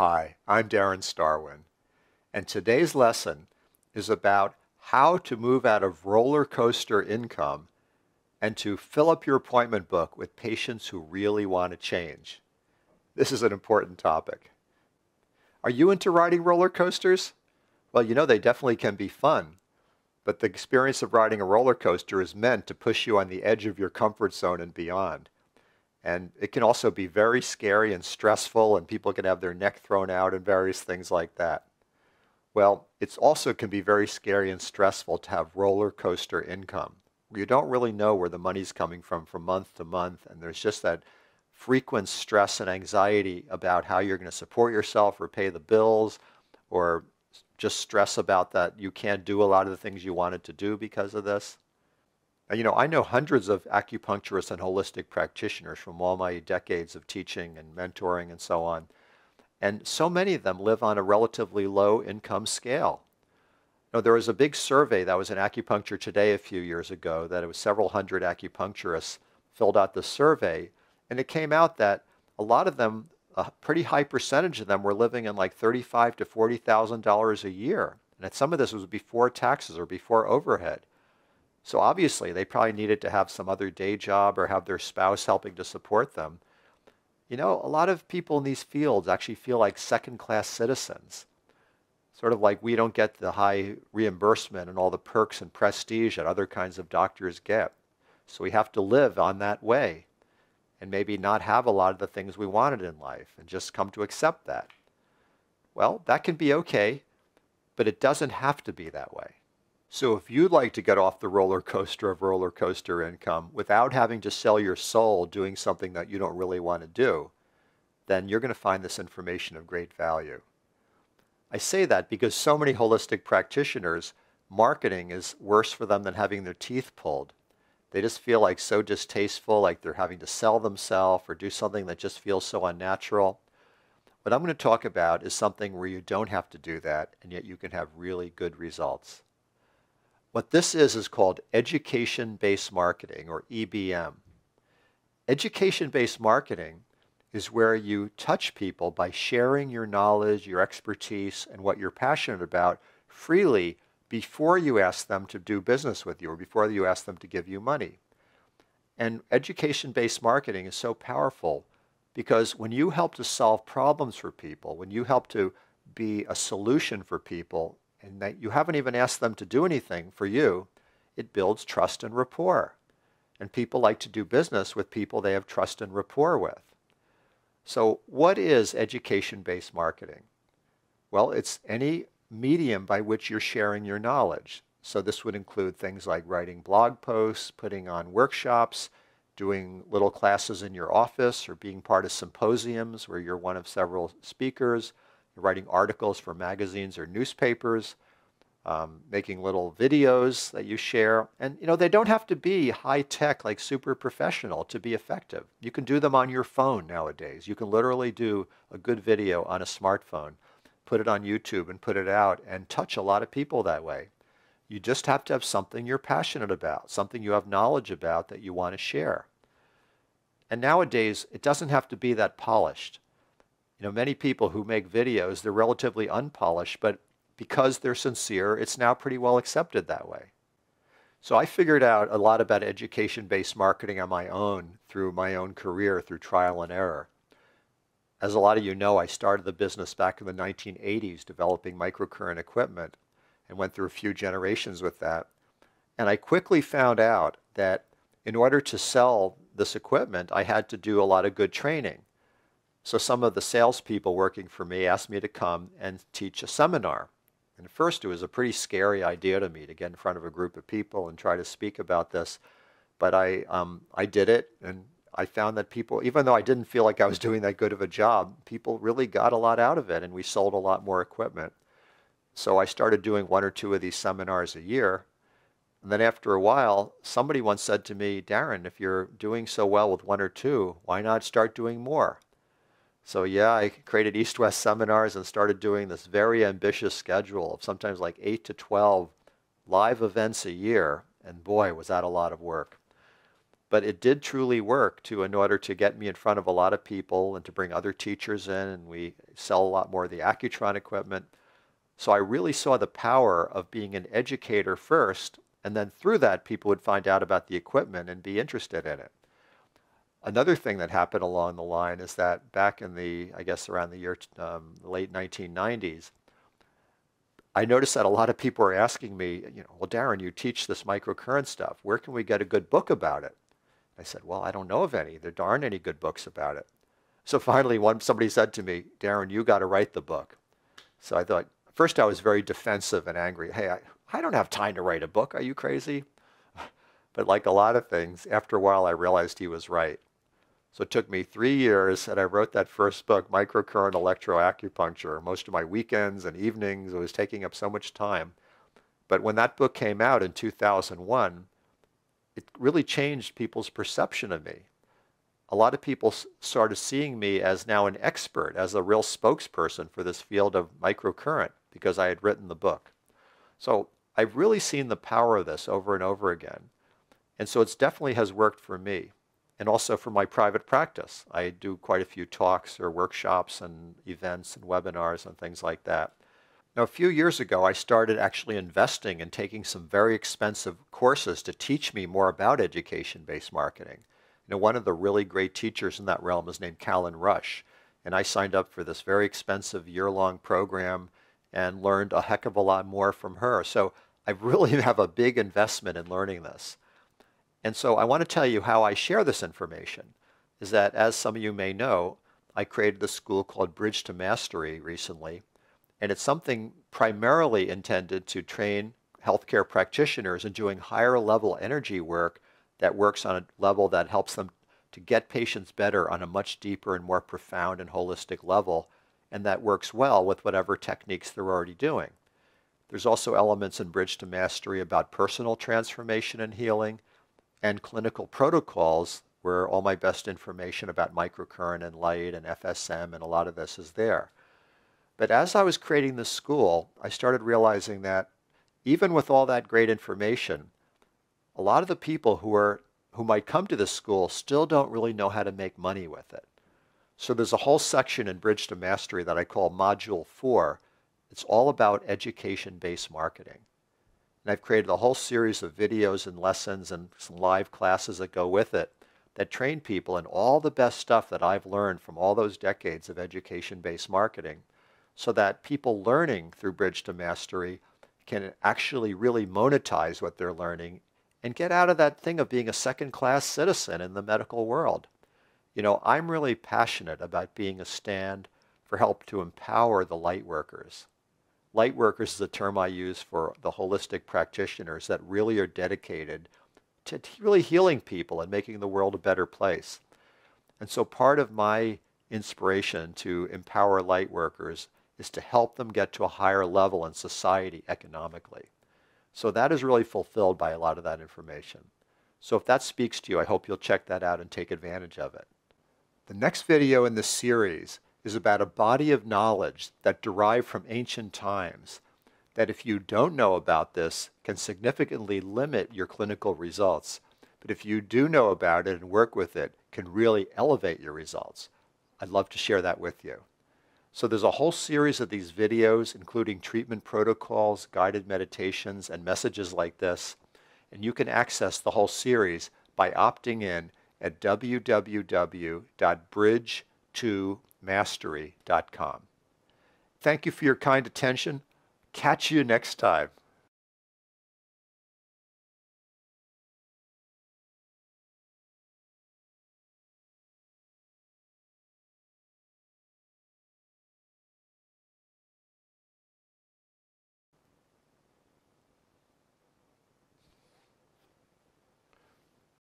Hi, I'm Darren Starwynn, and today's lesson is about how to move out of roller coaster income and to fill up your appointment book with patients who really want to change. This is an important topic. Are you into riding roller coasters? Well, you know they definitely can be fun, but the experience of riding a roller coaster is meant to push you on the edge of your comfort zone and beyond. And it can also be very scary and stressful, and people can have their neck thrown out and various things like that. Well, it also can be very scary and stressful to have roller coaster income, where you don't really know where the money's coming from month to month, and there's just that frequent stress and anxiety about how you're going to support yourself or pay the bills, or just stress about that you can't do a lot of the things you wanted to do because of this. Now, I know hundreds of acupuncturists and holistic practitioners from all my decades of teaching and mentoring and so on. And so many of them live on a relatively low income scale. There was a big survey that was in Acupuncture Today a few years ago that it was several hundred acupuncturists filled out the survey. And it came out that a lot of them, a pretty high percentage of them were living in like $35,000 to $40,000 a year. And that some of this was before taxes or before overhead. So obviously, they probably needed to have some other day job or have their spouse helping to support them. A lot of people in these fields actually feel like second-class citizens, sort of like we don't get the high reimbursement and all the perks and prestige that other kinds of doctors get. So we have to live on that way and maybe not have a lot of the things we wanted in life and just come to accept that. Well, that can be okay, but it doesn't have to be that way. So if you'd like to get off the roller coaster of roller coaster income without having to sell your soul doing something that you don't really want to do, then you're going to find this information of great value. I say that because so many holistic practitioners, marketing is worse for them than having their teeth pulled. They just feel like so distasteful, like they're having to sell themselves or do something that just feels so unnatural. What I'm going to talk about is something where you don't have to do that, and yet you can have really good results. What this is called education-based marketing, or EBM. Education-based marketing is where you touch people by sharing your knowledge, your expertise, and what you're passionate about freely before you ask them to do business with you or before you ask them to give you money. And education-based marketing is so powerful because when you help to solve problems for people, when you help to be a solution for people, and that you haven't even asked them to do anything for you, it builds trust and rapport. And people like to do business with people they have trust and rapport with. So what is education-based marketing? Well, it's any medium by which you're sharing your knowledge. So this would include things like writing blog posts, putting on workshops, doing little classes in your office, or being part of symposiums where you're one of several speakers, writing articles for magazines or newspapers, making little videos that you share. And they don't have to be high-tech, like super professional to be effective. You can do them on your phone nowadays. You can literally do a good video on a smartphone, put it on YouTube and put it out and touch a lot of people that way. You just have to have something you're passionate about, something you have knowledge about that you want to share. And nowadays, it doesn't have to be that polished. Many people who make videos, they're relatively unpolished, but because they're sincere, it's now pretty well accepted that way. So I figured out a lot about education-based marketing on my own through my own career, through trial and error. As a lot of you know, I started the business back in the 1980s developing microcurrent equipment and went through a few generations with that. And I quickly found out that in order to sell this equipment, I had to do a lot of good training. So some of the salespeople working for me asked me to come and teach a seminar. And at first it was a pretty scary idea to me to get in front of a group of people and try to speak about this. But I did it, and I found that people, even though I didn't feel like I was doing that good of a job, people really got a lot out of it, and we sold a lot more equipment. So I started doing one or two of these seminars a year. And then after a while, somebody once said to me, Darren, if you're doing so well with one or two, why not start doing more? So yeah, I created East-West seminars and started doing this very ambitious schedule of sometimes like 8 to 12 live events a year. And boy, was that a lot of work. But it did truly work in order to get me in front of a lot of people and to bring other teachers in, and we sell a lot more of the Accutron equipment. So I really saw the power of being an educator first, and then through that, people would find out about the equipment and be interested in it. Another thing that happened along the line is that back in I guess around the year late 1990s, I noticed that a lot of people were asking me, well, Darren, you teach this microcurrent stuff. Where can we get a good book about it? I said, well, I don't know of any. There aren't any good books about it. So finally, somebody said to me, Darren, you got to write the book. So I thought, first I was very defensive and angry. Hey, I don't have time to write a book. Are you crazy? But like a lot of things, after a while, I realized he was right. So it took me 3 years, and I wrote that first book, Microcurrent Electroacupuncture. Most of my weekends and evenings, it was taking up so much time. But when that book came out in 2001, it really changed people's perception of me. A lot of people started seeing me as now an expert, as a real spokesperson for this field of microcurrent, because I had written the book. So I've really seen the power of this over and over again. And so it definitely has worked for me. And also for my private practice. I do quite a few talks or workshops and events and webinars and things like that. Now, a few years ago, I started actually investing and taking some very expensive courses to teach me more about education-based marketing. One of the really great teachers in that realm is named Callan Rush. And I signed up for this very expensive year-long program and learned a heck of a lot more from her. So I really have a big investment in learning this. And so I want to tell you how I share this information, is that, as some of you may know, I created a school called Bridge to Mastery recently, and it's something primarily intended to train healthcare practitioners in doing higher level energy work that works on a level that helps them to get patients better on a much deeper and more profound and holistic level, and that works well with whatever techniques they're already doing. There's also elements in Bridge to Mastery about personal transformation and healing, and clinical protocols where all my best information about microcurrent and light and FSM and a lot of this is there. But as I was creating this school, I started realizing that even with all that great information, a lot of the people who might come to this school still don't really know how to make money with it. So there's a whole section in Bridge to Mastery that I call Module 4. It's all about education-based marketing. And I've created a whole series of videos and lessons and some live classes that go with it that train people in all the best stuff that I've learned from all those decades of education-based marketing, so that people learning through Bridge to Mastery can actually really monetize what they're learning and get out of that thing of being a second-class citizen in the medical world. I'm really passionate about being a stand for help to empower the light workers. Light workers is a term I use for the holistic practitioners that really are dedicated to really healing people and making the world a better place. And so part of my inspiration to empower light workers is to help them get to a higher level in society economically. So that is really fulfilled by a lot of that information. So if that speaks to you, I hope you'll check that out and take advantage of it. The next video in this series is about a body of knowledge that derived from ancient times that, if you don't know about this, can significantly limit your clinical results. But if you do know about it and work with it, can really elevate your results. I'd love to share that with you. So there's a whole series of these videos, including treatment protocols, guided meditations, and messages like this. And you can access the whole series by opting in at www.bridge2mastery.com. Thank you for your kind attention. Catch you next time.